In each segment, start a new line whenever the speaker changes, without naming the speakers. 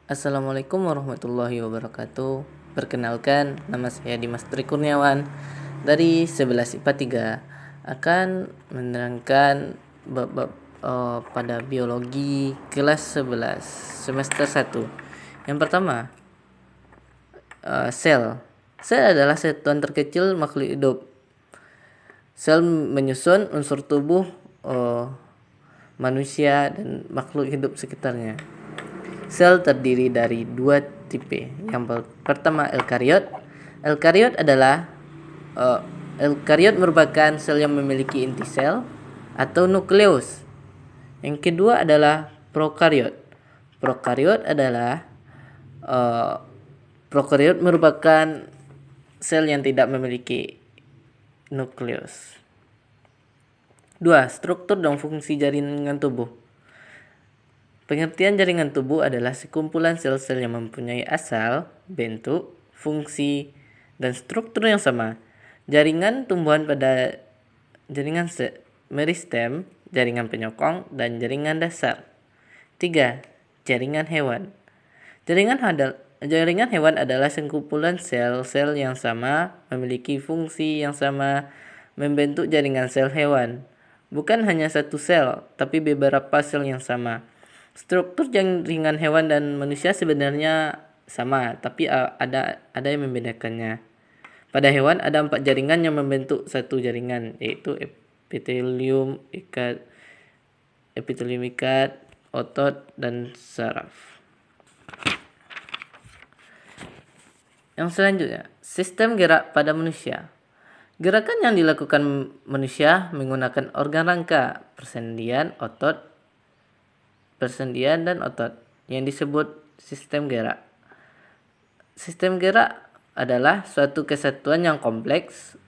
Assalamualaikum warahmatullahi wabarakatuh. Perkenalkan, nama saya Dimas Tri Kurniawan dari 11 IPA 3 akan menerangkan bab pada biologi kelas 11 semester 1. Yang pertama, sel. Sel adalah satuan terkecil makhluk hidup. Sel menyusun unsur tubuh manusia dan makhluk hidup sekitarnya. Sel terdiri dari dua tipe. Yang pertama, eukariot. Eukariot merupakan sel yang memiliki inti sel atau nukleus. Yang kedua adalah prokariot. Prokariot merupakan sel yang tidak memiliki nukleus. 2. Struktur dan fungsi jaringan tubuh. Pengertian jaringan tubuh adalah sekumpulan sel-sel yang mempunyai asal, bentuk, fungsi, dan struktur yang sama. Jaringan tumbuhan pada jaringan meristem, jaringan penyokong, dan jaringan dasar. 3. Jaringan hewan. Jaringan hewan adalah sekumpulan sel-sel yang sama, memiliki fungsi yang sama, membentuk jaringan sel hewan. Bukan hanya satu sel, tapi beberapa sel yang sama. Struktur jaringan hewan dan manusia sebenarnya sama, tapi ada yang membedakannya. Pada hewan ada 4 jaringan yang membentuk satu jaringan, yaitu epitelium ikat, otot, dan saraf. Yang selanjutnya, sistem gerak pada manusia. Gerakan yang dilakukan manusia menggunakan organ rangka, persendian dan otot yang disebut sistem gerak. Sistem gerak adalah suatu kesatuan yang kompleks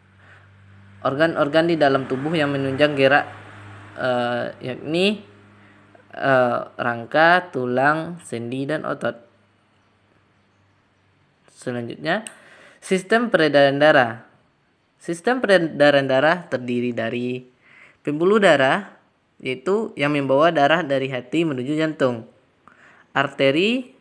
organ-organ di dalam tubuh yang menunjang gerak, yakni rangka, tulang, sendi, dan otot. Selanjutnya, sistem peredaran darah. Sistem peredaran darah terdiri dari pembuluh darah, yaitu yang membawa darah dari hati menuju jantung. Arteri,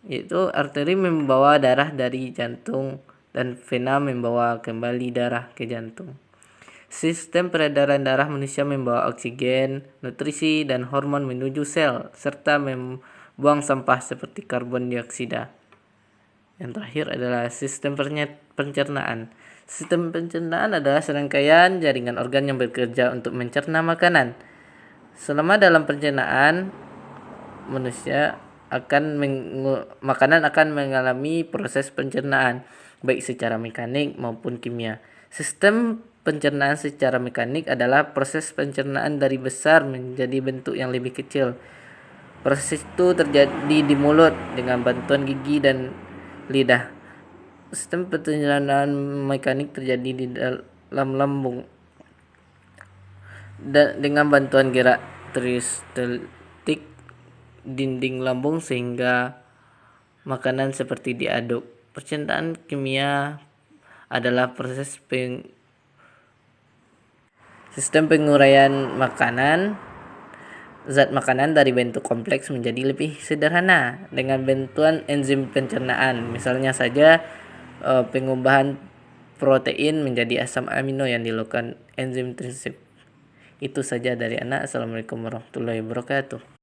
yaitu arteri membawa darah dari jantung, dan vena membawa kembali darah ke jantung. Sistem peredaran darah manusia membawa oksigen, nutrisi, dan hormon menuju sel, serta membuang sampah seperti karbon dioksida. Yang terakhir adalah sistem pencernaan. Sistem pencernaan adalah serangkaian jaringan organ yang bekerja untuk mencerna makanan. Selama dalam pencernaan, makanan akan mengalami proses pencernaan, baik secara mekanik maupun kimia. Sistem pencernaan secara mekanik adalah proses pencernaan dari besar menjadi bentuk yang lebih kecil. Proses itu terjadi di mulut dengan bantuan gigi dan lidah. Sistem pencernaan mekanik terjadi di dalam lambung dengan bantuan gerak peristaltik dinding lambung sehingga makanan seperti diaduk. Pencernaan kimia adalah proses sistem penguraian zat makanan dari bentuk kompleks menjadi lebih sederhana dengan bantuan enzim pencernaan. Misalnya saja pengubahan protein menjadi asam amino yang dilakukan enzim trisep. Itu saja dari Ana. Assalamualaikum warahmatullahi wabarakatuh.